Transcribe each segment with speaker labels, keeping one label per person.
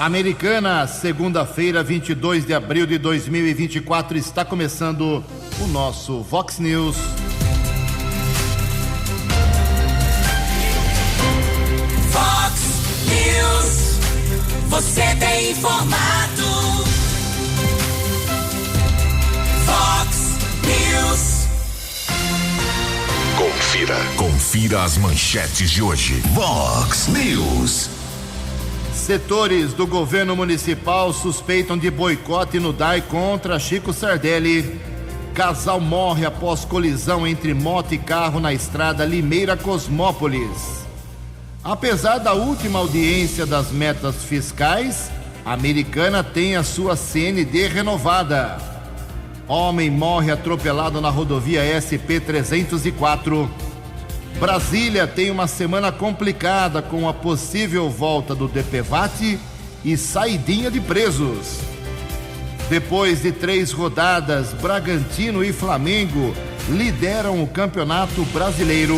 Speaker 1: Americana, segunda-feira, 22 de abril de 2024, está começando o nosso Vox News.
Speaker 2: Vox News, você bem informado. Vox News.
Speaker 3: Confira as manchetes de hoje. Vox News.
Speaker 1: Setores do governo municipal suspeitam de boicote no DAI contra Chico Sardelli. Casal morre após colisão entre moto e carro na estrada Limeira-Cosmópolis. Apesar da última audiência das metas fiscais, a Americana tem a sua CND renovada. Homem morre atropelado na rodovia SP-304. Brasília tem uma semana complicada com a possível volta do DPVAT e saidinha de presos. Depois de 3 rodadas, Bragantino e Flamengo lideram o Campeonato Brasileiro.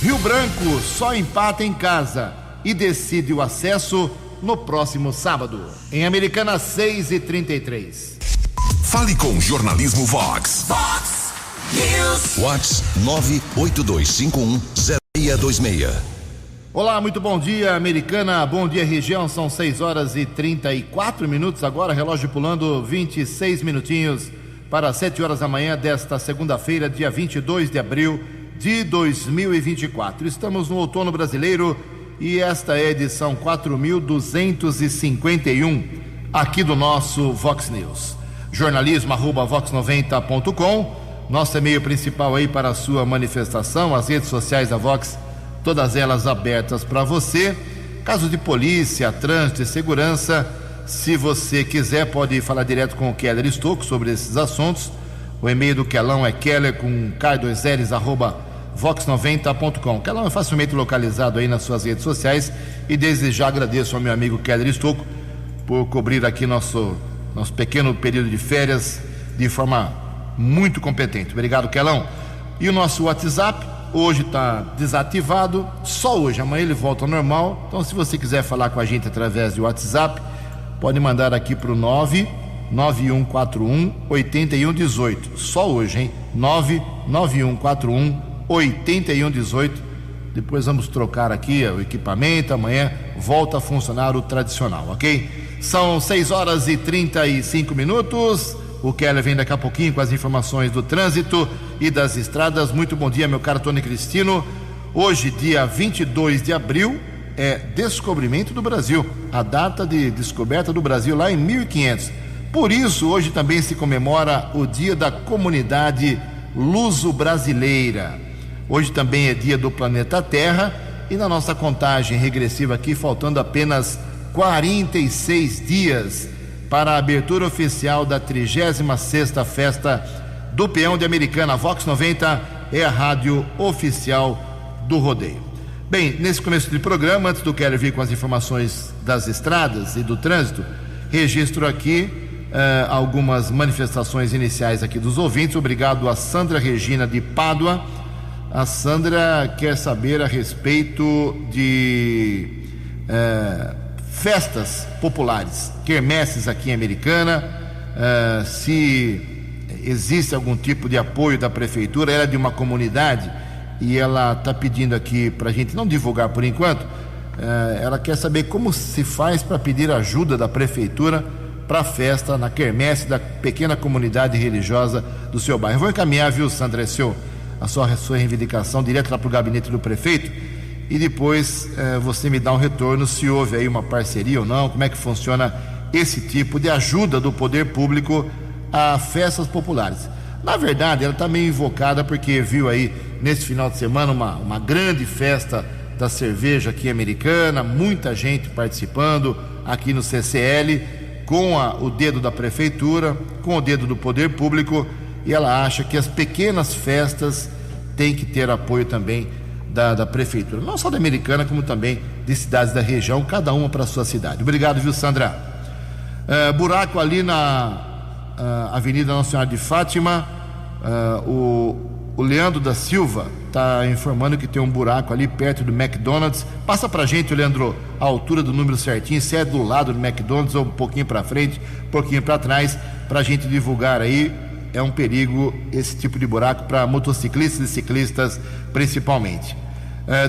Speaker 1: Rio Branco só empata em casa e decide o acesso no próximo sábado. Em Americana, 6h33.
Speaker 3: Fale com Jornalismo Vox.
Speaker 2: Vox News.
Speaker 3: Vox 982510626.
Speaker 1: Olá, muito bom dia, Americana. Bom dia, região. São 6h34 agora, relógio pulando 26 minutinhos para 7 horas da manhã desta segunda-feira, dia 22 de abril de 2024. Estamos no outono brasileiro e esta é a edição 4.251 aqui do nosso Vox News. Jornalismo@vox90.com, nosso e-mail principal aí para a sua manifestação, as redes sociais da Vox, todas elas abertas para você. Casos de polícia, trânsito e segurança, se você quiser pode falar direto com o Keller Estocco sobre esses assuntos. O e-mail do Kelão é keller com k2ls @vox90.com. Kelão é facilmente localizado aí nas suas redes sociais e desde já agradeço ao meu amigo Keller Estocco por cobrir aqui nosso pequeno período de férias de forma muito competente. Obrigado, Kelão. E o nosso WhatsApp hoje está desativado, só hoje, amanhã ele volta ao normal. Então, se você quiser falar com a gente através do WhatsApp, pode mandar aqui para o 99141-8118. Só hoje, hein? 99141-8118. Depois vamos trocar aqui o equipamento, amanhã volta a funcionar o tradicional, ok? São 6h35. O Keller vem daqui a pouquinho com as informações do trânsito e das estradas. Muito bom dia, meu caro Tony Cristino. Hoje, dia 22 de abril, é Descobrimento do Brasil, a data de descoberta do Brasil lá em 1500. Por isso, hoje também se comemora o Dia da Comunidade Luso-Brasileira. Hoje também é dia do planeta Terra e na nossa contagem regressiva aqui, faltando apenas 46 dias para a abertura oficial da 36ª Festa do Peão de Americana. Vox 90 é a rádio oficial do rodeio. Bem, nesse começo de programa, antes do Keller vir com as informações das estradas e do trânsito, registro aqui algumas manifestações iniciais aqui dos ouvintes. Obrigado a Sandra Regina de Pádua. A Sandra quer saber a respeito de festas populares, quermesses aqui em Americana, se existe algum tipo de apoio da prefeitura. Ela é de uma comunidade e ela está pedindo aqui para a gente não divulgar por enquanto. Ela quer saber como se faz para pedir ajuda da prefeitura para a festa na quermesse da pequena comunidade religiosa do seu bairro. Eu vou encaminhar, viu, Sandra, a sua reivindicação direto lá para o gabinete do prefeito e depois você me dá um retorno se houve aí uma parceria ou não, como é que funciona esse tipo de ajuda do poder público a festas populares. Na verdade, ela está meio invocada porque viu aí nesse final de semana uma grande festa da cerveja aqui Americana, muita gente participando aqui no CCL, com o dedo da prefeitura, com o dedo do poder público, e ela acha que as pequenas festas têm que ter apoio também da prefeitura, não só da Americana, como também de cidades da região, cada uma para a sua cidade. Obrigado, viu, Sandra? Buraco ali na Avenida Nossa Senhora de Fátima, o O Leandro da Silva está informando que tem um buraco ali perto do McDonald's. Passa pra gente, Leandro, a altura do número certinho, se é do lado do McDonald's ou um pouquinho para frente, um pouquinho para trás, pra gente divulgar aí. É um perigo esse tipo de buraco para motociclistas e ciclistas principalmente.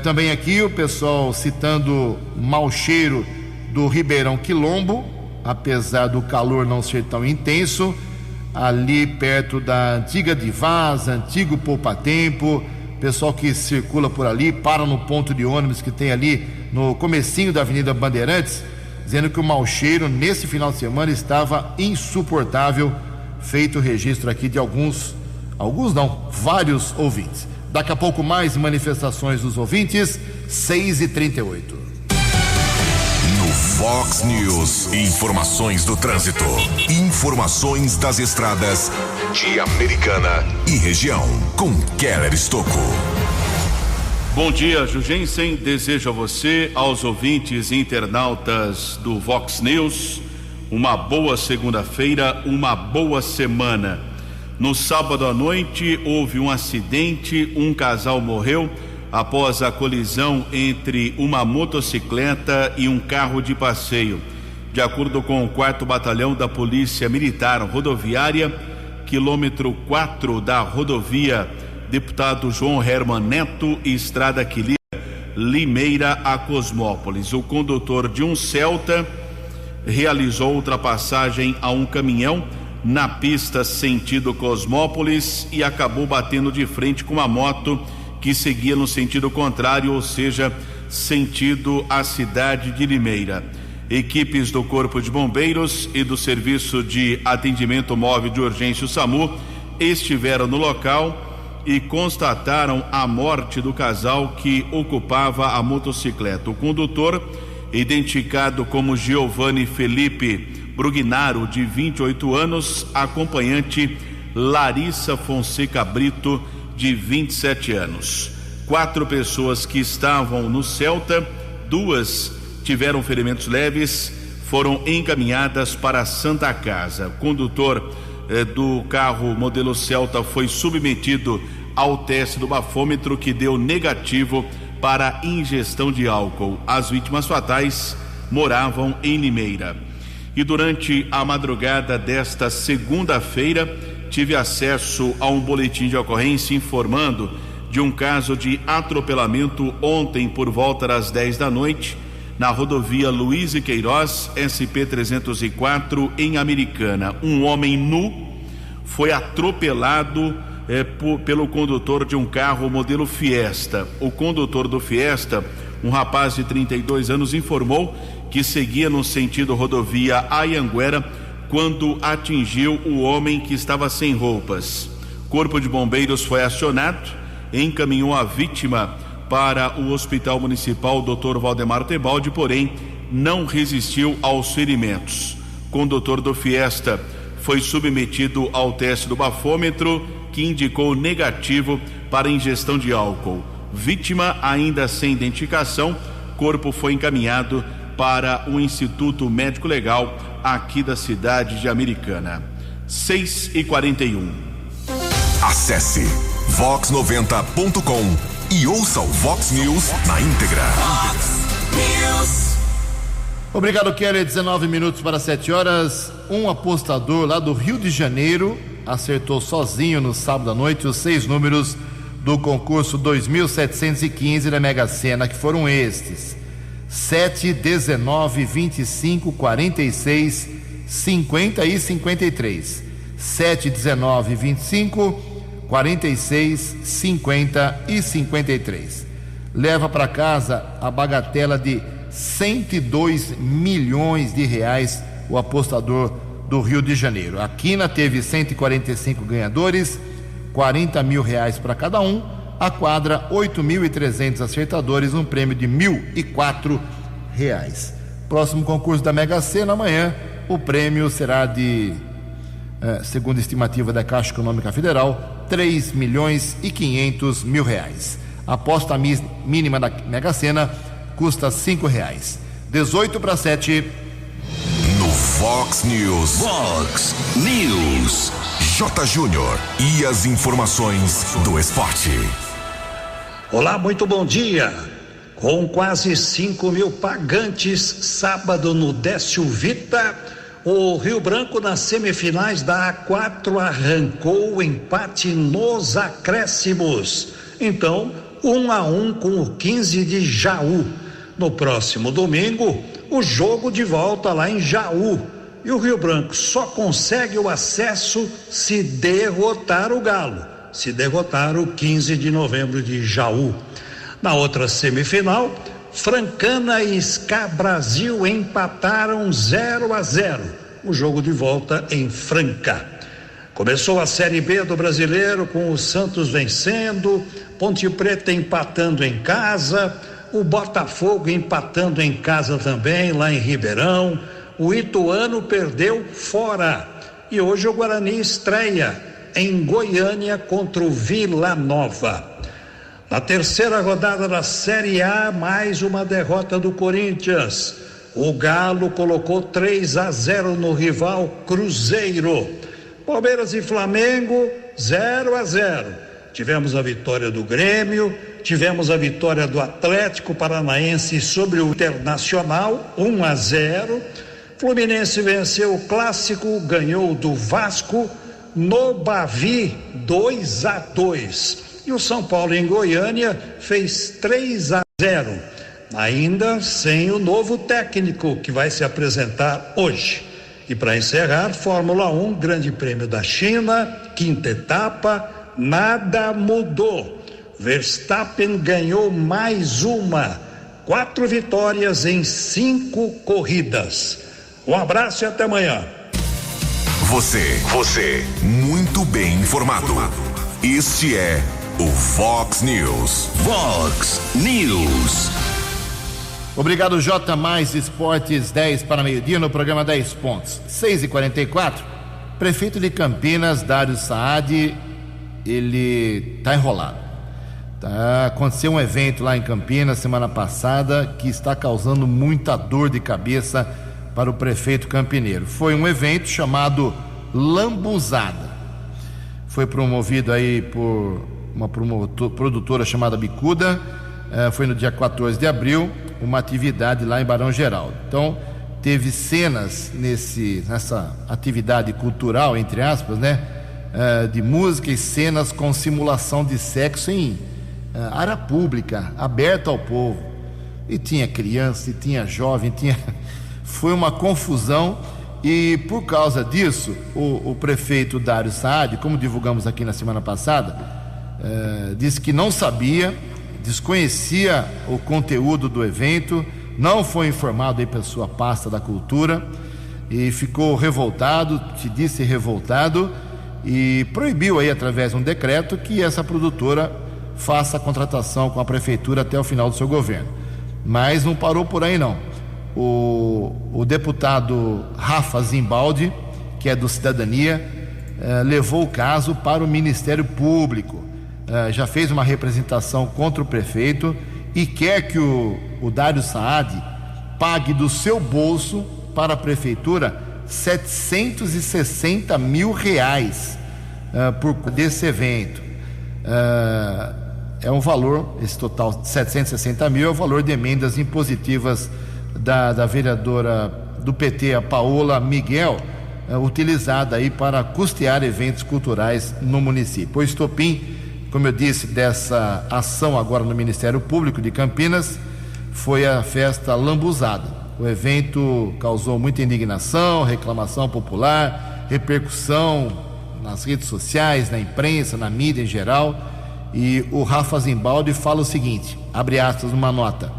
Speaker 1: Também aqui o pessoal citando mau cheiro do Ribeirão Quilombo, apesar do calor não ser tão intenso, ali perto da antiga Divaz, antigo Poupa Tempo, pessoal que circula por ali, para no ponto de ônibus que tem ali no comecinho da Avenida Bandeirantes, dizendo que o mau cheiro nesse final de semana estava insuportável, feito o registro aqui de vários ouvintes. Daqui a pouco mais manifestações dos ouvintes, 6h38.
Speaker 3: No Fox News, informações do trânsito, informações das estradas de Americana e região, com Keller Estocco.
Speaker 4: Bom dia, Jugensen. Desejo a você, aos ouvintes e internautas do Fox News, uma boa segunda-feira, uma boa semana. No sábado à noite houve um acidente, um casal morreu após a colisão entre uma motocicleta e um carro de passeio. De acordo com o 4º Batalhão da Polícia Militar Rodoviária, quilômetro 4 da rodovia Deputado João Herman Neto, Estrada que liga Limeira a Cosmópolis. O condutor de um Celta realizou ultrapassagem a um caminhão na pista sentido Cosmópolis e acabou batendo de frente com uma moto que seguia no sentido contrário, ou seja, sentido a cidade de Limeira. Equipes do Corpo de Bombeiros e do Serviço de Atendimento Móvel de Urgência, o SAMU, estiveram no local e constataram a morte do casal que ocupava a motocicleta. O condutor, identificado como Giovanni Felipe Brugnaro, de 28 anos, acompanhante Larissa Fonseca Brito, de 27 anos. 4 pessoas que estavam no Celta, 2 tiveram ferimentos leves, foram encaminhadas para a Santa Casa. O condutor do carro modelo Celta foi submetido ao teste do bafômetro, que deu negativo para ingestão de álcool. As vítimas fatais moravam em Limeira. E durante a madrugada desta segunda-feira, tive acesso a um boletim de ocorrência informando de um caso de atropelamento ontem por volta das 10 da noite, na rodovia Luiz e Queiroz, SP-304, em Americana. Um homem nu foi atropelado pelo condutor de um carro modelo Fiesta. O condutor do Fiesta, um rapaz de 32 anos, informou que seguia no sentido rodovia Anhanguera quando atingiu o homem que estava sem roupas. Corpo de Bombeiros foi acionado, encaminhou a vítima para o Hospital Municipal Dr. Valdemar Tebaldi, porém não resistiu aos ferimentos. Condutor do Fiesta foi submetido ao teste do bafômetro, que indicou negativo para ingestão de álcool. Vítima ainda sem identificação, corpo foi encaminhado para o Instituto Médico Legal aqui da cidade de Americana. 6h41.
Speaker 3: Acesse vox90.com e ouça o Vox News na íntegra.
Speaker 2: Fox News.
Speaker 1: Obrigado, Kelly. 19 minutos para 7 horas. Um apostador lá do Rio de Janeiro acertou sozinho no sábado à noite os 6 números do concurso 2.715 da Mega Sena, que foram estes: 7, 19, 25, 46, 50 e 53. 7, 19, 25, 46, 50 e 53. Leva para casa a bagatela de 102 milhões de reais o apostador do Rio de Janeiro. A Quina teve 145 ganhadores, 40 mil reais para cada um. A quadra, 8.300 acertadores, um prêmio de R$1.004. Próximo concurso da Mega Sena amanhã, o prêmio será de, segundo a estimativa da Caixa Econômica Federal, R$3.500.000. A aposta mínima da Mega Sena custa R$5. 18 para 7.
Speaker 3: No Vox News. Vox News. J. Júnior e as informações do esporte.
Speaker 5: Olá, muito bom dia. Com quase 5.000 pagantes, sábado no Décio Vita, o Rio Branco nas semifinais da A4 arrancou o empate nos acréscimos. Então, 1-1 com o 15 de Jaú. No próximo domingo, o jogo de volta lá em Jaú. E o Rio Branco só consegue o acesso se derrotar o Galo, se derrotar o 15 de novembro de Jaú. Na outra semifinal, Francana e SCA Brasil empataram 0-0. O jogo de volta em Franca. Começou a Série B do Brasileiro com o Santos vencendo, Ponte Preta empatando em casa, o Botafogo empatando em casa também, lá em Ribeirão. O Ituano perdeu fora. E hoje o Guarani estreia em Goiânia contra o Vila Nova. Na terceira rodada da Série A, mais uma derrota do Corinthians. O Galo colocou 3-0 no rival Cruzeiro. Palmeiras e Flamengo, 0-0. Tivemos a vitória do Grêmio, tivemos a vitória do Atlético Paranaense sobre o Internacional, 1-0. Fluminense venceu o Clássico, ganhou do Vasco no Bavi, 2-2. E o São Paulo em Goiânia fez 3-0, ainda sem o novo técnico que vai se apresentar hoje. E para encerrar, Fórmula 1, Grande Prêmio da China, quinta etapa, nada mudou. Verstappen ganhou mais uma, 4 vitórias em 5 corridas. Um abraço e até amanhã.
Speaker 3: Você, muito bem informado. Este é o Vox News. Vox News.
Speaker 1: Obrigado, J. Mais Esportes, 10 para meio-dia no programa 10 pontos. 6h44. Prefeito de Campinas, Dário Saad, ele está enrolado. Aconteceu um evento lá em Campinas semana passada que está causando muita dor de cabeça para o prefeito campineiro. Foi um evento chamado Lambuzada. Foi promovido aí por uma produtora chamada Bicuda. Foi no dia 14 de abril, uma atividade lá em Barão Geraldo. Então, teve cenas nessa atividade cultural, entre aspas, né? De música e cenas com simulação de sexo em área pública, aberta ao povo. E tinha criança, e tinha jovem, Foi uma confusão. E por causa disso, o prefeito Dário Saad, como divulgamos aqui na semana passada, disse que não sabia, desconhecia o conteúdo do evento, não foi informado aí pela sua pasta da cultura e ficou revoltado, se disse revoltado, e proibiu aí através de um decreto que essa produtora faça a contratação com a prefeitura até o final do seu governo. Mas não parou por aí não. O deputado Rafa Zimbaldi, que é do Cidadania, levou o caso para o Ministério Público, já fez uma representação contra o prefeito e quer que o Dário Saad pague do seu bolso para a prefeitura R$760 mil por desse evento. É um valor, esse total de 760 mil é o valor de emendas impositivas da vereadora do PT, a Paola Miguel, utilizada aí para custear eventos culturais no município. O estopim, como eu disse, dessa ação agora no Ministério Público de Campinas foi a festa Lambuzada. O evento causou muita indignação, reclamação popular, repercussão nas redes sociais, na imprensa, na mídia em geral. E o Rafa Zimbaldi fala o seguinte, abre aspas numa nota: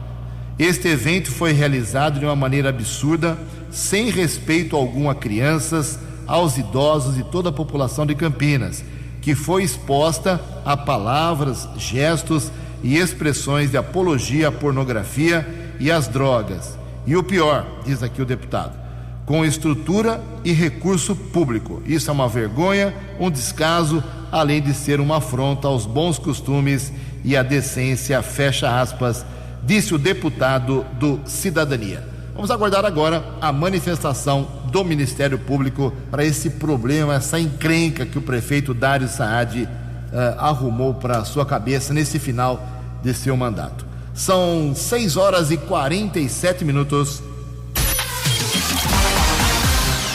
Speaker 1: este evento foi realizado de uma maneira absurda, sem respeito algum a crianças, aos idosos e toda a população de Campinas, que foi exposta a palavras, gestos e expressões de apologia à pornografia e às drogas. E o pior, diz aqui o deputado, com estrutura e recurso público. Isso é uma vergonha, um descaso, além de ser uma afronta aos bons costumes e à decência, fecha aspas, disse o deputado do Cidadania. Vamos aguardar agora a manifestação do Ministério Público para esse problema, essa encrenca que o prefeito Dário Saad arrumou para sua cabeça nesse final de seu mandato. São 6h47.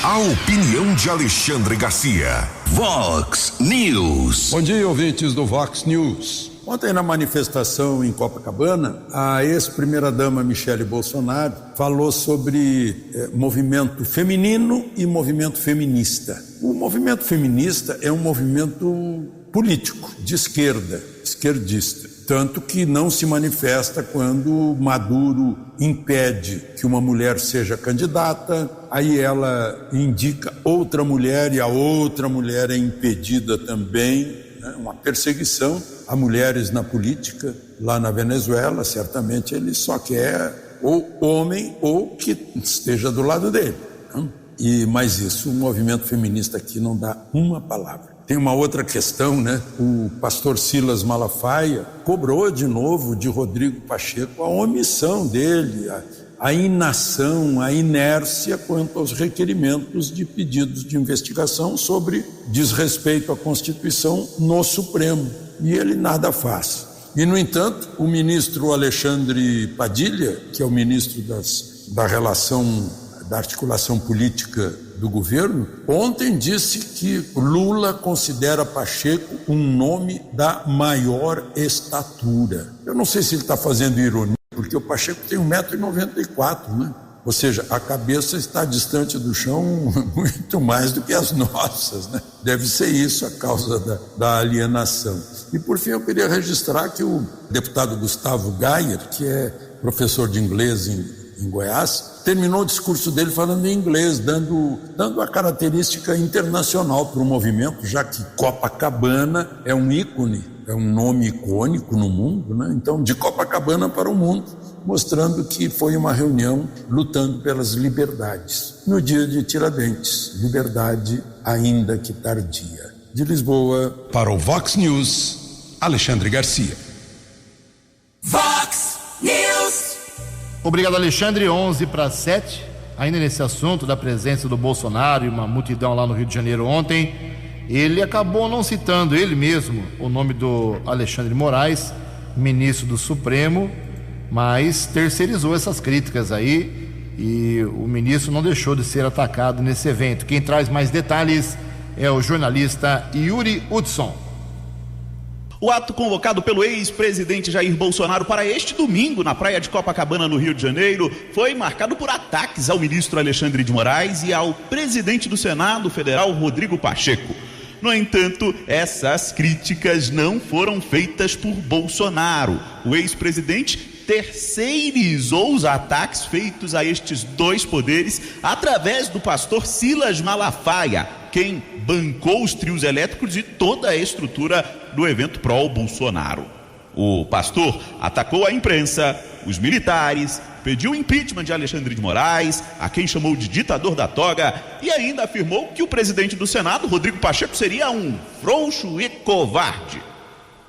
Speaker 3: A opinião de Alexandre Garcia. Vox News.
Speaker 6: Bom dia, ouvintes do Vox News. Ontem, na manifestação em Copacabana, a ex-primeira-dama Michele Bolsonaro falou sobre movimento feminino e movimento feminista. O movimento feminista é um movimento político, de esquerda, esquerdista. Tanto que não se manifesta quando Maduro impede que uma mulher seja candidata, aí ela indica outra mulher e a outra mulher é impedida também, né? Uma perseguição a mulheres na política. Lá na Venezuela, certamente ele só quer ou homem ou que esteja do lado dele, né? Mas isso, o movimento feminista aqui não dá uma palavra. Tem uma outra questão, né? O pastor Silas Malafaia cobrou de novo de Rodrigo Pacheco a omissão dele, a inação, a inércia quanto aos requerimentos de pedidos de investigação sobre desrespeito à Constituição no Supremo. E ele nada faz. E, no entanto, o ministro Alexandre Padilha, que é o ministro da articulação política do governo, ontem disse que Lula considera Pacheco um nome da maior estatura. Eu não sei se ele está fazendo ironia, porque o Pacheco tem 1,94 m, né? Ou seja, a cabeça está distante do chão muito mais do que as nossas, né? Deve ser isso a causa da alienação. E, por fim, eu queria registrar que o deputado Gustavo Gayer, que é professor de inglês em Goiás, terminou o discurso dele falando em inglês, dando a característica internacional para o movimento, já que Copacabana é um ícone, é um nome icônico no mundo, né? Então, de Copacabana para o mundo, mostrando que foi uma reunião lutando pelas liberdades. No dia de Tiradentes, liberdade ainda que tardia. De Lisboa,
Speaker 7: para o Vox News, Alexandre Garcia.
Speaker 2: Vox News.
Speaker 1: Obrigado, Alexandre. 11:07. Ainda nesse assunto da presença do Bolsonaro e uma multidão lá no Rio de Janeiro ontem, ele acabou não citando ele mesmo o nome do Alexandre Moraes, ministro do Supremo, mas terceirizou essas críticas aí e o ministro não deixou de ser atacado nesse evento. Quem traz mais detalhes é o jornalista Yuri Hudson.
Speaker 8: O ato convocado pelo ex-presidente Jair Bolsonaro para este domingo na praia de Copacabana, no Rio de Janeiro, foi marcado por ataques ao ministro Alexandre de Moraes e ao presidente do Senado Federal, Rodrigo Pacheco. No entanto, essas críticas não foram feitas por Bolsonaro. O ex-presidente terceirizou os ataques feitos a estes dois poderes através do pastor Silas Malafaia, quem bancou os trios elétricos e toda a estrutura do evento pró-Bolsonaro. O pastor atacou a imprensa, os militares, pediu o impeachment de Alexandre de Moraes, a quem chamou de ditador da toga, e ainda afirmou que o presidente do Senado, Rodrigo Pacheco, seria um frouxo e covarde.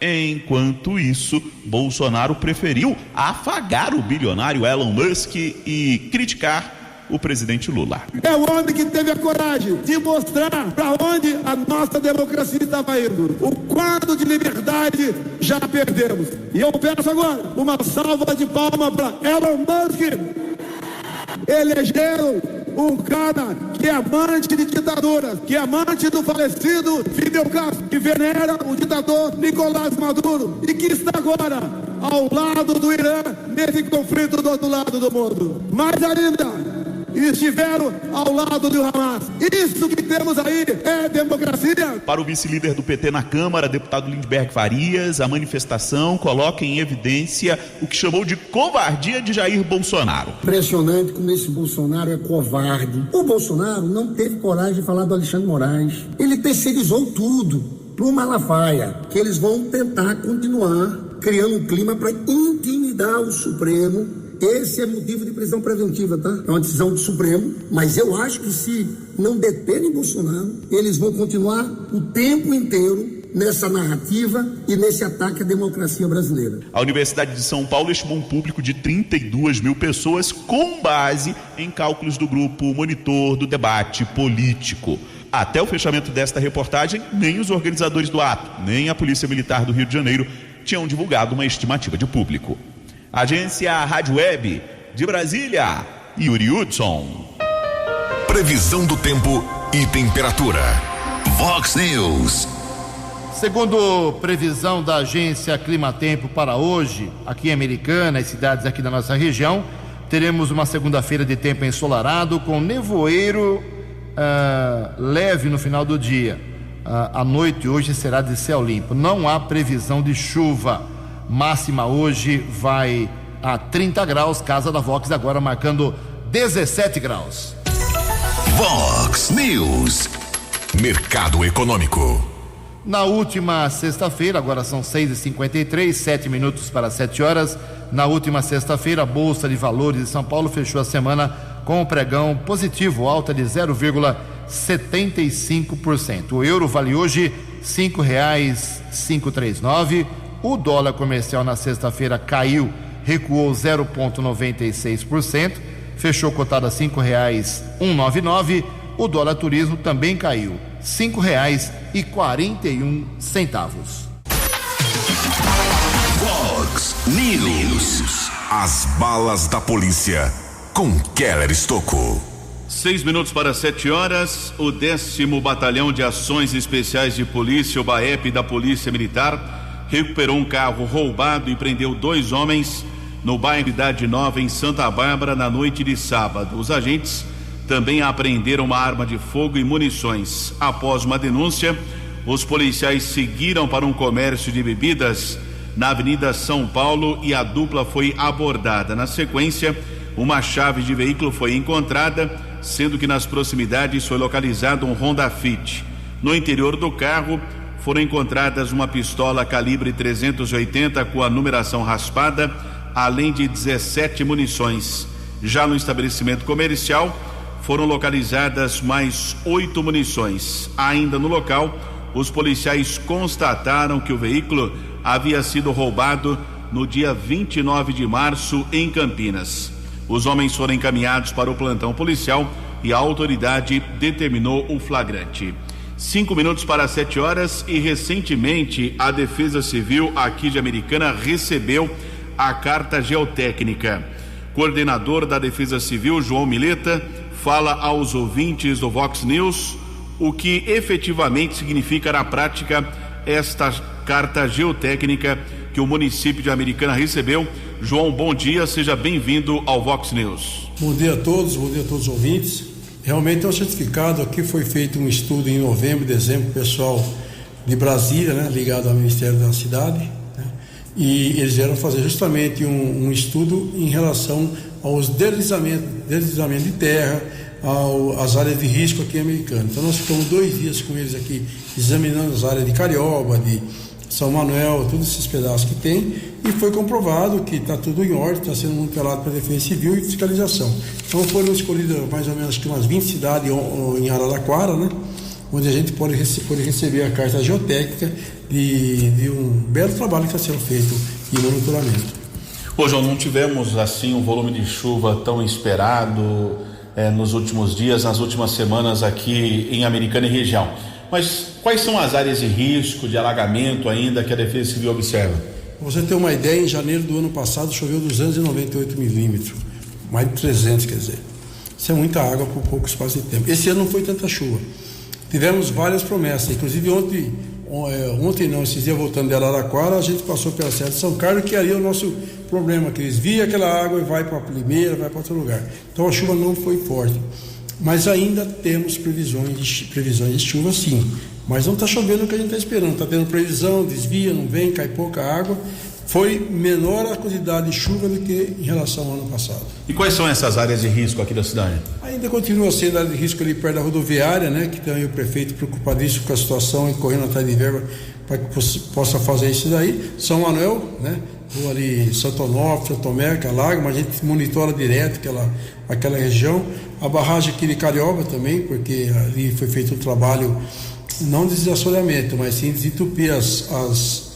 Speaker 8: Enquanto isso, Bolsonaro preferiu afagar o bilionário Elon Musk e criticar o presidente Lula.
Speaker 9: É o homem que teve a coragem de mostrar para onde a nossa democracia estava indo. O quadro de liberdade já perdemos. E eu peço agora uma salva de palmas para Elon Musk. Elegeram um cara que é amante de ditaduras, que é amante do falecido Fidel Castro, que venera o ditador Nicolás Maduro e que está agora ao lado do Irã nesse conflito do outro lado do mundo. Mais ainda, estiveram ao lado do Hamas. Isso que temos aí é democracia.
Speaker 8: Para o vice-líder do PT na Câmara, deputado Lindbergh Farias, a manifestação coloca em evidência o que chamou de covardia de Jair Bolsonaro.
Speaker 10: Impressionante como esse Bolsonaro é covarde. O Bolsonaro não teve coragem de falar do Alexandre de Moraes. Ele terceirizou tudo para o Malafaia, que eles vão tentar continuar criando um clima para intimidar o Supremo. Esse é motivo de prisão preventiva, tá? É uma decisão do Supremo, mas eu acho que se não deterem Bolsonaro, eles vão continuar o tempo inteiro nessa narrativa e nesse ataque à democracia brasileira.
Speaker 8: A Universidade de São Paulo estimou um público de 32 mil pessoas com base em cálculos do grupo monitor do debate político. Até o fechamento desta reportagem, nem os organizadores do ato, nem a Polícia Militar do Rio de Janeiro tinham divulgado uma estimativa de público. Agência Rádio Web de Brasília, Yuri Hudson.
Speaker 3: Previsão do tempo e temperatura. Vox News.
Speaker 1: Segundo previsão da agência Climatempo para hoje, aqui em Americana e cidades aqui da nossa região, teremos uma segunda-feira de tempo ensolarado com nevoeiro leve no final do dia. A noite hoje será de céu limpo. Não há previsão de chuva. Máxima hoje vai a 30 graus. Casa da Vox agora marcando 17 graus.
Speaker 3: Vox News. Mercado Econômico.
Speaker 1: Na última sexta-feira, agora são 6h53, 7 minutos para 7 horas. Na última sexta-feira, a Bolsa de Valores de São Paulo fechou a semana com um pregão positivo, alta de 0,75%. O euro vale hoje R$ 5,539. O dólar comercial na sexta-feira caiu, recuou 0,96%, fechou cotado a R$ 5,199. O dólar turismo também caiu, R$ 5,41.
Speaker 3: Vox News. As balas da polícia com Keller Estocco.
Speaker 4: 6 minutos para 7 horas. O 10º Batalhão de Ações Especiais de Polícia, o BAEP da Polícia Militar, recuperou um carro roubado e prendeu 2 homens no bairro Cidade Nova, em Santa Bárbara, na noite de sábado. Os agentes também apreenderam uma arma de fogo e munições. Após uma denúncia, os policiais seguiram para um comércio de bebidas na Avenida São Paulo e a dupla foi abordada. Na sequência, uma chave de veículo foi encontrada, sendo que nas proximidades foi localizado um Honda Fit. No interior do carro foram encontradas uma pistola calibre 380 com a numeração raspada, além de 17 munições. Já no estabelecimento comercial foram localizadas mais 8 munições. Ainda no local, os policiais constataram que o veículo havia sido roubado no dia 29 de março em Campinas. Os homens foram encaminhados para o plantão policial e a autoridade determinou o flagrante. 5 minutos para 7 horas e recentemente a Defesa Civil aqui de Americana recebeu a carta geotécnica. Coordenador da Defesa Civil, João Mileta, fala aos ouvintes do Vox News o que efetivamente significa na prática esta carta geotécnica que o município de Americana recebeu. João, bom dia, seja bem-vindo ao Vox News.
Speaker 11: Bom dia a todos os ouvintes. Realmente é um certificado. Aqui foi feito um estudo em novembro, dezembro, pessoal de Brasília, né, ligado ao Ministério da Cidade, né, e eles vieram fazer justamente um estudo em relação aos deslizamentos de terra, às áreas de risco aqui em Americana. Então nós ficamos 2 dias com eles aqui examinando as áreas de Carioba, de São Manuel, todos esses pedaços que tem, e foi comprovado que está tudo em ordem, está sendo monitorado pela Defesa Civil e fiscalização. Então foram escolhidas mais ou menos umas 20 cidades em Araraquara, né, onde a gente pode receber a carta geotécnica de um belo trabalho que está sendo feito de monitoramento.
Speaker 4: Ô João, não tivemos assim um volume de chuva tão esperado nos últimos dias, nas últimas semanas aqui em Americana e região. Mas quais são as áreas de risco, de alagamento ainda que a Defesa Civil observa?
Speaker 11: Pra você ter uma ideia, em janeiro do ano passado choveu 298 milímetros, mais de 300, quer dizer. Isso é muita água por pouco espaço de tempo. Esse ano não foi tanta chuva. Tivemos várias promessas, inclusive esses dias voltando de Araraquara, a gente passou pela Serra de São Carlos, que ali é o nosso problema, que eles viam aquela água e vai para Limeira, vai para outro lugar. Então a chuva não foi forte. Mas ainda temos previsões de chuva, sim. Mas não está chovendo o que a gente está esperando. Está tendo previsão, desvia, não vem, cai pouca água. Foi menor a quantidade de chuva do que em relação ao ano passado.
Speaker 4: E quais são essas áreas de risco aqui da cidade?
Speaker 11: Ainda continua sendo área de risco ali perto da rodoviária, né? Que tem o prefeito preocupadíssimo com a situação e correndo atrás de verba para que possa fazer isso daí. São Manuel, né? Ou ali Santo Onofre, Santo Tomé, que alaga, mas a gente monitora direto aquela região. A barragem aqui de Carioba também, porque ali foi feito um trabalho não desassoreamento, mas sim desentupir as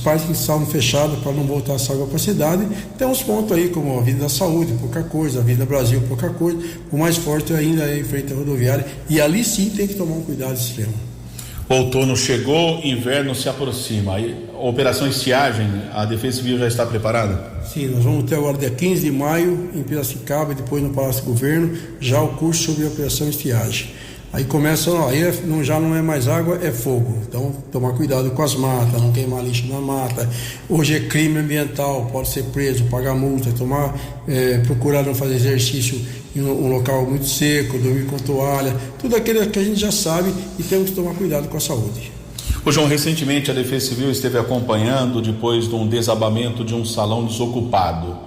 Speaker 11: partes que estavam fechadas para não voltar essa água para a cidade. Tem uns pontos aí, como a Avenida da Saúde, pouca coisa, a Avenida Brasil, pouca coisa. O mais forte ainda é em frente à rodoviária, e ali sim tem que tomar um cuidado extremo.
Speaker 4: Outono chegou, inverno se aproxima. A operação estiagem, a Defesa Civil já está preparada?
Speaker 11: Sim, nós vamos ter agora dia 15 de maio em Piracicaba e depois no Palácio do Governo já o curso sobre a operação estiagem. Aí começa, já não é mais água, é fogo. Então tomar cuidado com as matas, não queimar lixo na mata. Hoje é crime ambiental, pode ser preso, pagar multa, procurar não fazer exercício em um local muito seco, dormir com toalha, tudo aquilo que a gente já sabe, e temos que tomar cuidado com a saúde.
Speaker 4: Ô João, recentemente a Defesa Civil esteve acompanhando depois de um desabamento de um salão desocupado.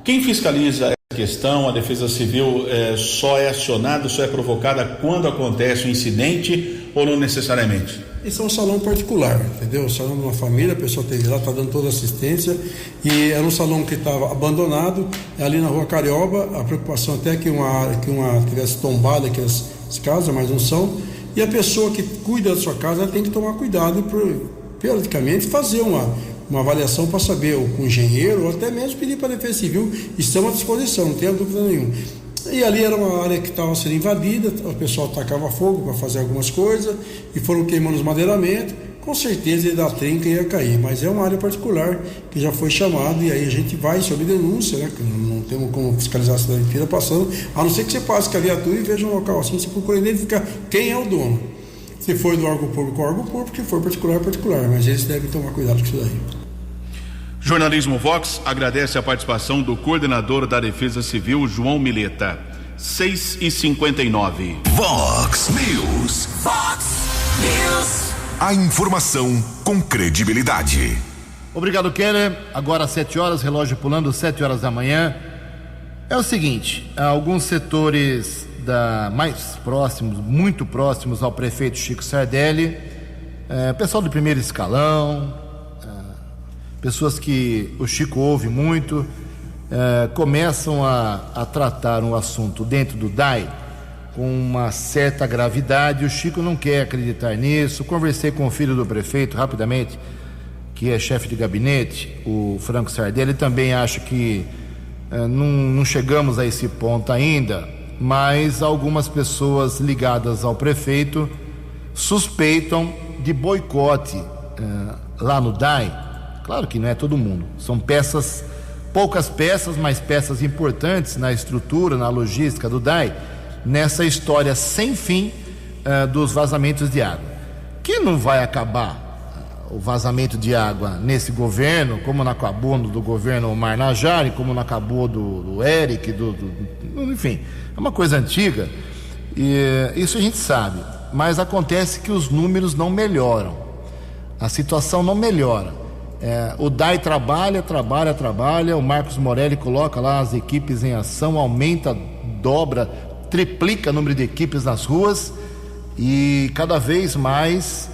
Speaker 4: Quem fiscaliza essa questão? A Defesa Civil só é acionada, só é provocada quando acontece o incidente ou não necessariamente?
Speaker 11: Esse é um salão particular, entendeu? O salão de uma família, a pessoa teve lá, está dando toda a assistência, e era um salão que estava abandonado, ali na Rua Carioba. A preocupação até que uma tivesse tombado aquelas casas, mas não são. E a pessoa que cuida da sua casa tem que tomar cuidado e, periodicamente, fazer uma avaliação para saber, ou com o engenheiro, ou até mesmo pedir para a Defesa Civil. Estamos à disposição, não tenha dúvida nenhuma. E ali era uma área que estava sendo invadida, o pessoal tacava fogo para fazer algumas coisas e foram queimando os madeiramentos. Com certeza ele da trinca ia cair, mas é uma área particular que já foi chamado, e aí a gente vai sob denúncia, né? Não temos como fiscalizar a cidade inteira passando, a não ser que você passe com a viatura e veja um local assim, você procura identificar quem é o dono. Se for do órgão público, que for particular, mas eles devem tomar cuidado com isso daí.
Speaker 4: Jornalismo Vox agradece a participação do coordenador da Defesa Civil, João Mileta. 6h59.
Speaker 3: Vox News.
Speaker 2: Vox News.
Speaker 3: A informação com credibilidade.
Speaker 1: Obrigado, Keller. Agora 7 horas, relógio pulando, 7 horas da manhã. É o seguinte, alguns setores mais próximos, muito próximos ao prefeito Chico Sardelli, pessoal do primeiro escalão, pessoas que o Chico ouve muito, começam a tratar um assunto dentro do DAI com uma certa gravidade. O Chico não quer acreditar nisso. Conversei com o filho do prefeito rapidamente, que é chefe de gabinete, o Franco Sardelli. Ele também acha que não chegamos a esse ponto ainda, mas algumas pessoas ligadas ao prefeito suspeitam de boicote lá no DAI. Claro que não é todo mundo, são poucas peças, mas peças importantes na estrutura, na logística do DAI, nessa história sem fim dos vazamentos de água, que não vai acabar o vazamento de água nesse governo, como não acabou do governo Omar Najari, como não acabou do Eric, enfim, é uma coisa antiga, e isso a gente sabe, mas acontece que os números não melhoram, a situação não melhora. O DAI trabalha, o Marcos Morelli coloca lá as equipes em ação, aumenta, dobra, triplica o número de equipes nas ruas, e cada vez mais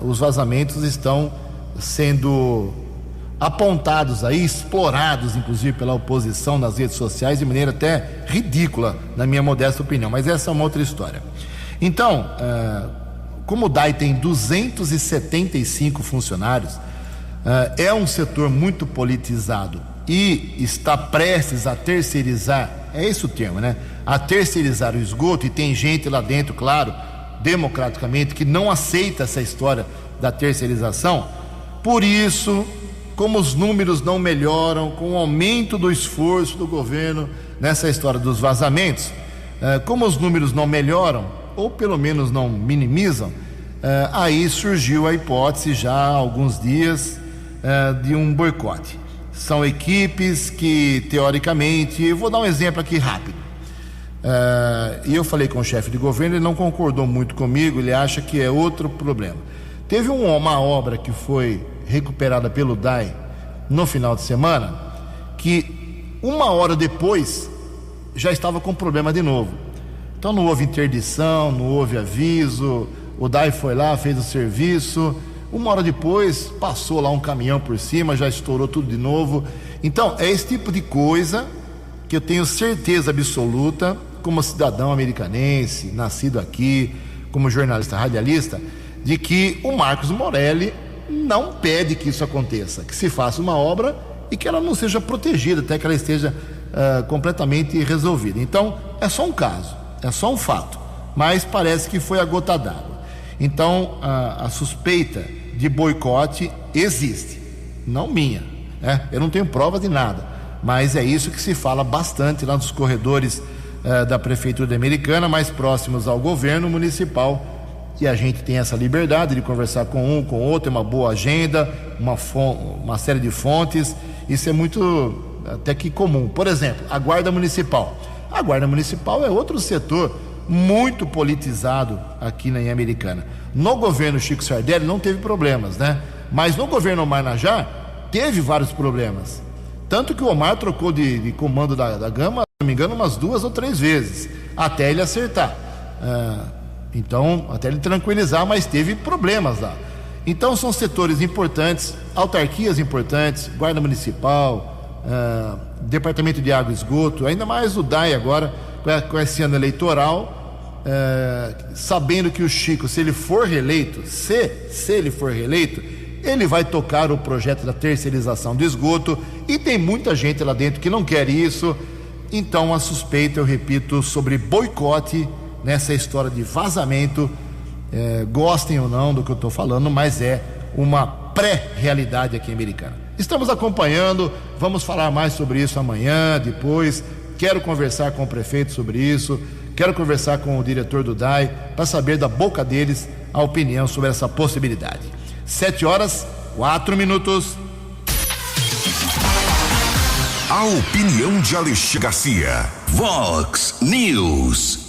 Speaker 1: os vazamentos estão sendo apontados aí, explorados inclusive pela oposição nas redes sociais de maneira até ridícula, na minha modesta opinião, mas essa é uma outra história. Então, como o DAI tem 275 funcionários, é um setor muito politizado e está prestes a terceirizar, é esse o termo, né? A terceirizar o esgoto, e tem gente lá dentro, claro, democraticamente, que não aceita essa história da terceirização. Por isso, como os números não melhoram, com o aumento do esforço do governo nessa história dos vazamentos, como os números não melhoram, ou pelo menos não minimizam, aí surgiu a hipótese já há alguns dias de um boicote. São equipes que, teoricamente, eu vou dar um exemplo aqui rápido, e eu falei com o chefe de governo, ele não concordou muito comigo, ele acha que é outro problema. Teve uma obra que foi recuperada pelo DAI no final de semana, que 1 hora depois já estava com problema de novo. Então não houve interdição, não houve aviso, o DAI foi lá, fez o serviço, 1 hora depois passou lá um caminhão por cima, já estourou tudo de novo. Então é esse tipo de coisa que eu tenho certeza absoluta, como cidadão americanense, nascido aqui, como jornalista radialista, de que o Marcos Morelli não pede que isso aconteça, que se faça uma obra e que ela não seja protegida até que ela esteja completamente resolvida. Então, é só um caso, é só um fato, mas parece que foi a gota d'água. Então, a suspeita de boicote existe, não minha, né? Eu não tenho prova de nada, mas é isso que se fala bastante lá nos corredores da Prefeitura Americana, mais próximos ao governo municipal, e a gente tem essa liberdade de conversar com um, com outro, é uma boa agenda, uma série de fontes. Isso é muito até que comum. Por exemplo, a Guarda Municipal. A Guarda Municipal é outro setor muito politizado aqui na Americana. No governo Chico Sardelli não teve problemas, né? Mas no governo Omar Najjar teve vários problemas. Tanto que o Omar trocou de comando da Gama, se não me engano, umas 2 ou 3 vezes, até ele acertar. Então, até ele tranquilizar, mas teve problemas lá. Então, são setores importantes, autarquias importantes, Guarda Municipal, Departamento de Água e Esgoto, ainda mais o DAI agora, com esse ano eleitoral, sabendo que o Chico, se ele for reeleito, se ele for reeleito, ele vai tocar o projeto da terceirização do esgoto, e tem muita gente lá dentro que não quer isso. Então, a suspeita, eu repito, sobre boicote nessa história de vazamento, gostem ou não do que eu estou falando, mas é uma pré-realidade aqui em Americana. Estamos acompanhando, vamos falar mais sobre isso amanhã, depois. Quero conversar com o prefeito sobre isso, quero conversar com o diretor do DAI para saber da boca deles a opinião sobre essa possibilidade. 7h04.
Speaker 3: A opinião de Alexandre Garcia. Vox News.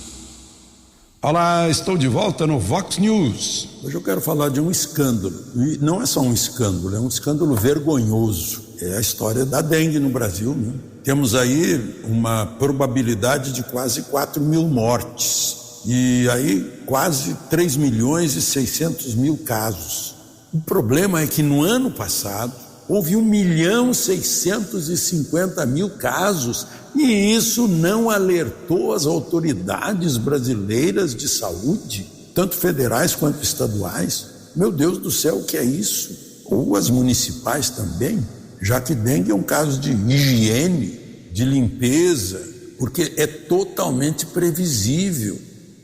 Speaker 7: Olá, estou de volta no Vox News.
Speaker 6: Hoje eu quero falar de um escândalo, e não é só um escândalo, é um escândalo vergonhoso. É a história da dengue no Brasil, né? Temos aí uma probabilidade de quase 4 mil mortes, e aí quase 3.600.000 casos. O problema é que no ano passado houve 1.650.000 casos, e isso não alertou as autoridades brasileiras de saúde, tanto federais quanto estaduais. Meu Deus do céu, o que é isso? Ou as municipais também, já que dengue é um caso de higiene, de limpeza, porque é totalmente previsível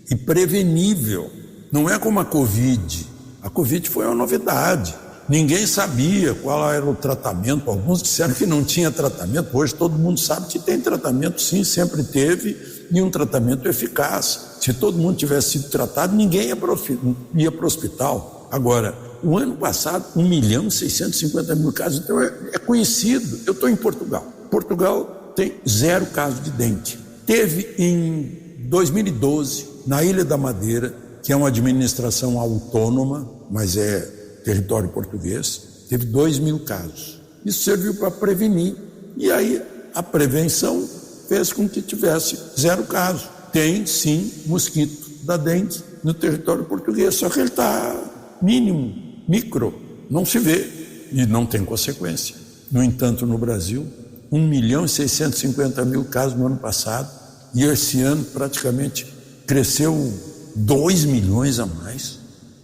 Speaker 6: e prevenível. Não é como a Covid. A Covid foi uma novidade. Ninguém sabia qual era o tratamento. Alguns disseram que não tinha tratamento. Hoje todo mundo sabe que tem tratamento, sim, sempre teve, e um tratamento eficaz. Se todo mundo tivesse sido tratado, ninguém ia para o hospital. Agora, o ano passado, 1.650.000 casos, então é conhecido. Eu estou em Portugal. Portugal tem 0 casos de dengue. Teve em 2012, na Ilha da Madeira, que é uma administração autônoma, mas é território português, teve 2.000 casos. Isso serviu para prevenir, e aí a prevenção fez com que tivesse 0 casos. Tem sim mosquito da dengue no território português, só que ele está mínimo, micro, não se vê e não tem consequência. No entanto, no Brasil, 1.650.000 casos no ano passado, e esse ano praticamente cresceu 2 milhões a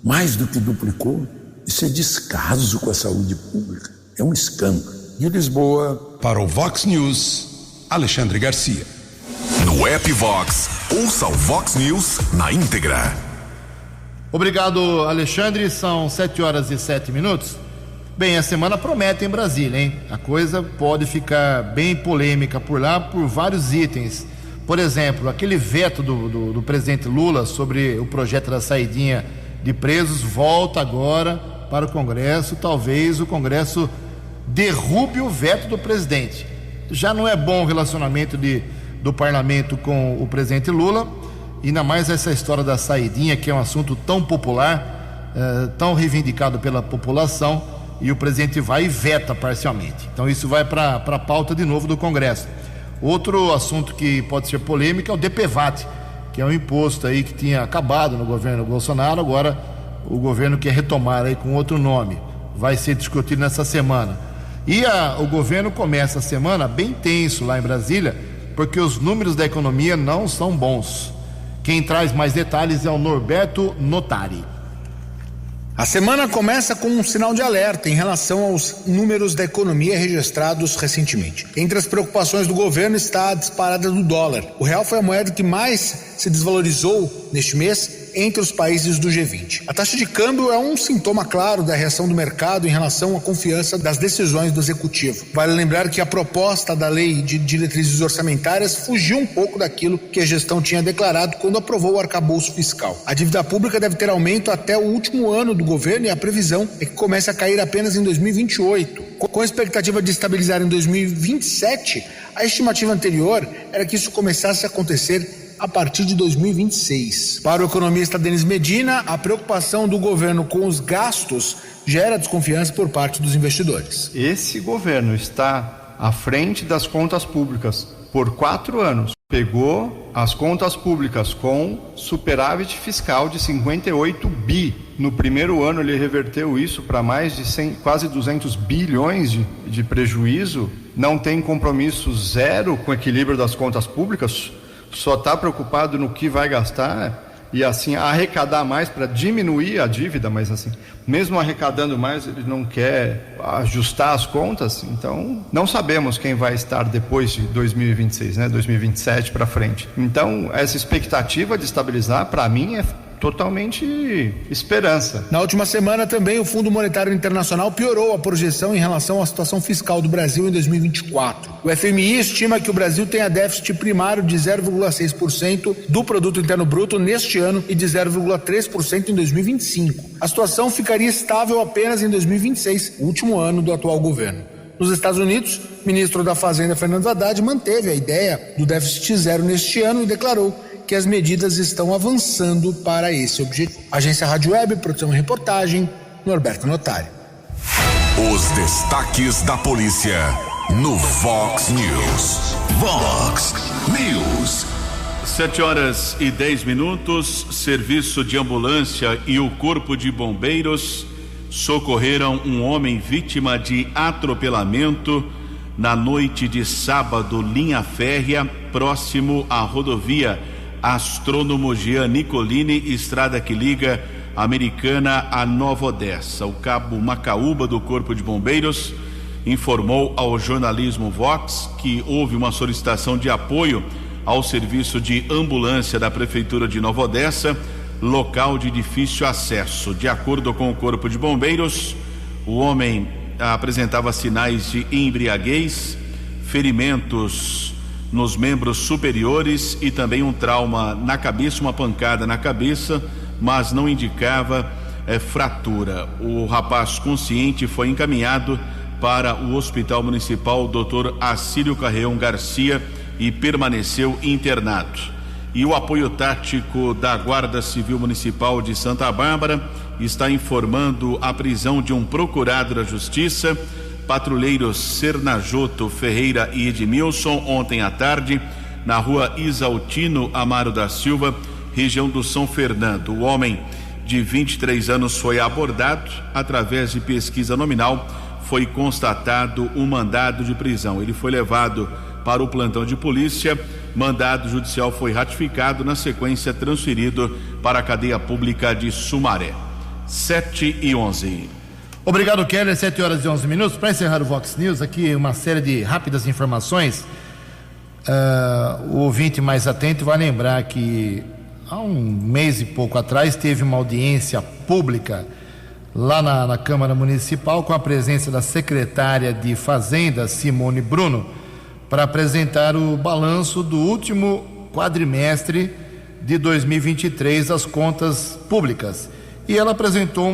Speaker 6: mais do que duplicou. Isso é descaso com a saúde pública, é um escândalo. De Lisboa,
Speaker 7: para o Vox News, Alexandre Garcia.
Speaker 3: No app Vox, ouça o Vox News na íntegra.
Speaker 1: Obrigado, Alexandre. São 7h07. Bem, a semana promete em Brasília, hein? A coisa pode ficar bem polêmica por lá, por vários itens. Por exemplo, aquele veto do presidente Lula sobre o projeto da saidinha de presos volta agora para o Congresso. Talvez o Congresso derrube o veto do presidente. Já não é bom o relacionamento do parlamento com o presidente Lula, ainda mais essa história da saidinha, que é um assunto tão popular, tão reivindicado pela população, e o presidente vai e veta parcialmente. Então isso vai para a pauta de novo do Congresso. Outro assunto que pode ser polêmico é o DPVAT, que é um imposto aí que tinha acabado no governo Bolsonaro, agora o governo quer retomar aí com outro nome. Vai ser discutido nessa semana. E o governo começa a semana bem tenso lá em Brasília, porque os números da economia não são bons. Quem traz mais detalhes é o Norberto Notari.
Speaker 12: A semana começa com um sinal de alerta em relação aos números da economia registrados recentemente. Entre as preocupações do governo está a disparada do dólar. O real foi a moeda que mais se desvalorizou neste mês entre os países do G20. A taxa de câmbio é um sintoma claro da reação do mercado em relação à confiança das decisões do executivo. Vale lembrar que a proposta da lei de diretrizes orçamentárias fugiu um pouco daquilo que a gestão tinha declarado quando aprovou o arcabouço fiscal. A dívida pública deve ter aumento até o último ano do governo e a previsão é que comece a cair apenas em 2028. Com a expectativa de estabilizar em 2027, a estimativa anterior era que isso começasse a acontecer a partir de 2026. Para o economista Denis Medina, a preocupação do governo com os gastos gera desconfiança por parte dos investidores.
Speaker 13: Esse governo está à frente das contas públicas por 4 anos. Pegou as contas públicas com superávit fiscal de 58 bi. No primeiro ano ele reverteu isso para mais de 100, quase 200 bilhões de prejuízo. Não tem compromisso zero com o equilíbrio das contas públicas. Só está preocupado no que vai gastar e assim arrecadar mais para diminuir a dívida, mas assim, mesmo arrecadando mais, ele não quer ajustar as contas. Então, não sabemos quem vai estar depois de 2026, né? 2027 para frente. Então, essa expectativa de estabilizar, para mim, é totalmente esperança.
Speaker 12: Na última semana também o Fundo Monetário Internacional piorou a projeção em relação à situação fiscal do Brasil em 2024. O FMI estima que o Brasil tenha déficit primário de 0,6% do produto interno bruto neste ano e de 0,3% em 2025. A situação ficaria estável apenas em 2026, o último ano do atual governo. Nos Estados Unidos, o ministro da Fazenda, Fernando Haddad, manteve a ideia do déficit zero neste ano e declarou que as medidas estão avançando para esse objetivo. Agência Rádio Web, produção e reportagem, Norberto Notari.
Speaker 3: Os destaques da polícia no Vox News. Vox News.
Speaker 4: 7h10, serviço de ambulância e o corpo de bombeiros socorreram um homem vítima de atropelamento na noite de sábado, linha férrea, próximo à rodovia Astrônomo Jean Nicolini, estrada que liga Americana a Nova Odessa. O cabo Macaúba do Corpo de Bombeiros informou ao jornalismo Vox que houve uma solicitação de apoio ao serviço de ambulância da Prefeitura de Nova Odessa, local de difícil acesso. De acordo com o Corpo de Bombeiros, o homem apresentava sinais de embriaguez, ferimentos nos membros superiores e também um trauma na cabeça, uma pancada na cabeça, mas não indicava fratura. O rapaz consciente foi encaminhado para o Hospital Municipal Dr. Acílio Carreão Garcia e permaneceu internado. E o apoio tático da Guarda Civil Municipal de Santa Bárbara está informando a prisão de um procurado da Justiça, patrulheiros Sernajoto Ferreira e Edmilson, ontem à tarde, na rua Isaltino Amaro da Silva, região do São Fernando. O homem de 23 anos foi abordado. Através de pesquisa nominal, foi constatado um mandado de prisão. Ele foi levado para o plantão de polícia. Mandado judicial foi ratificado, na sequência transferido para a cadeia pública de Sumaré. 7h11.
Speaker 1: Obrigado, Keller. 7h11. Para encerrar o Vox News, aqui uma série de rápidas informações. O ouvinte mais atento vai lembrar que há um mês e pouco atrás teve uma audiência pública lá na Câmara Municipal com a presença da secretária de Fazenda, Simone Bruno, para apresentar o balanço do último quadrimestre de 2023, as contas públicas. E ela apresentou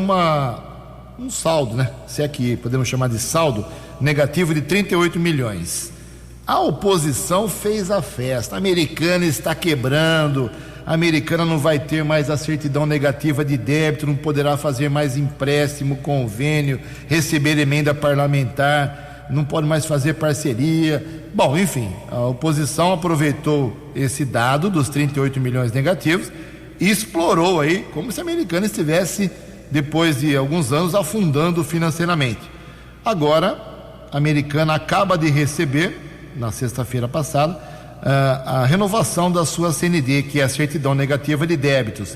Speaker 1: um saldo, né? Se é que podemos chamar de saldo, negativo de 38 milhões. A oposição fez a festa. A Americana está quebrando, a Americana não vai ter mais a certidão negativa de débito, não poderá fazer mais empréstimo, convênio, receber emenda parlamentar, não pode mais fazer parceria. Bom, enfim, a oposição aproveitou esse dado dos 38 milhões negativos e explorou aí como se a Americana estivesse, depois de alguns anos, afundando financeiramente. Agora, a Americana acaba de receber, na sexta-feira passada, a renovação da sua CND, que é a certidão negativa de débitos.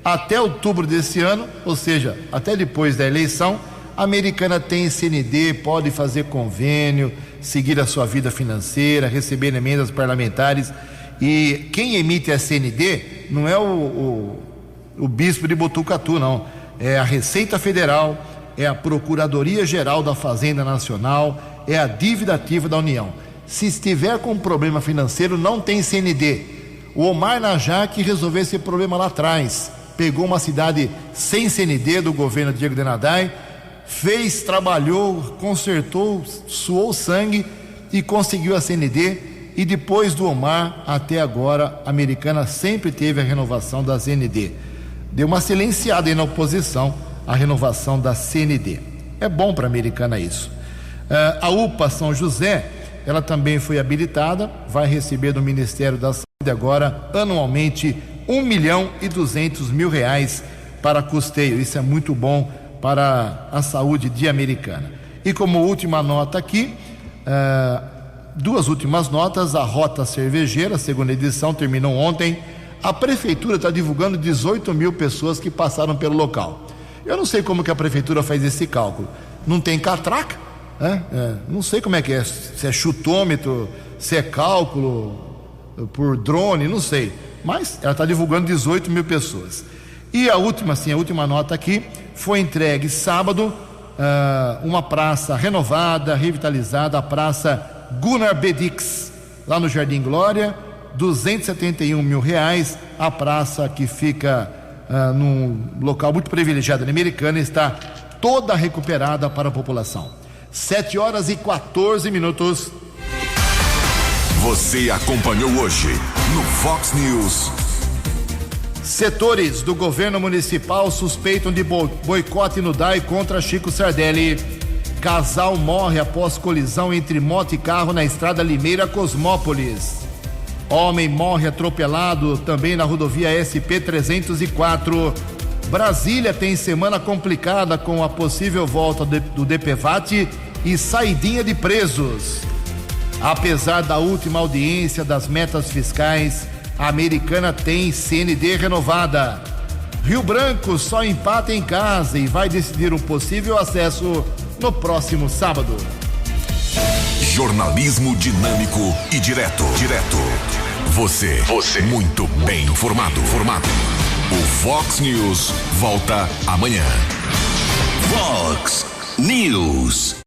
Speaker 1: Até outubro desse ano, ou seja, até depois da eleição, a Americana tem CND, pode fazer convênio, seguir a sua vida financeira, receber emendas parlamentares. E quem emite a CND não é o bispo de Botucatu, não. É a Receita Federal, é a Procuradoria-Geral da Fazenda Nacional, é a dívida ativa da União. Se estiver com um problema financeiro, não tem CND. O Omar Najá que resolveu esse problema lá atrás. Pegou uma cidade sem CND do governo Diego Denadai, fez, trabalhou, consertou, suou sangue e conseguiu a CND. E depois do Omar, até agora, a Americana sempre teve a renovação da CND. Deu uma silenciada aí na oposição a renovação da CND. É bom para a Americana isso. A UPA São José, ela também foi habilitada, vai receber do Ministério da Saúde agora, anualmente, R$1.200.000 para custeio. Isso é muito bom para a saúde de Americana. E como última nota aqui, duas últimas notas. A Rota Cervejeira, segunda edição, terminou ontem. A prefeitura está divulgando 18 mil pessoas que passaram pelo local. Eu não sei como que a prefeitura faz esse cálculo. Não tem catraca, né? Não sei como é que é, se é chutômetro, se é cálculo por drone, não sei. Mas ela está divulgando 18 mil pessoas. E a última nota aqui, foi entregue sábado uma praça renovada, revitalizada, a Praça Gunnar Bedix, lá no Jardim Glória, R$271 mil, a praça que fica num local muito privilegiado na Americana, está toda recuperada para a população. 7h14.
Speaker 3: Você acompanhou hoje no Fox News.
Speaker 1: Setores do governo municipal suspeitam de boicote no DAI contra Chico Sardelli. Casal morre após colisão entre moto e carro na estrada Limeira-Cosmópolis. Homem morre atropelado também na rodovia SP-304. Brasília tem semana complicada com a possível volta do DPVAT e saidinha de presos. Apesar da última audiência das metas fiscais, a Americana tem CND renovada. Rio Branco só empata em casa e vai decidir um possível acesso no próximo sábado.
Speaker 3: Jornalismo dinâmico e direto. Você muito bem informado. O Fox News volta amanhã. Fox News.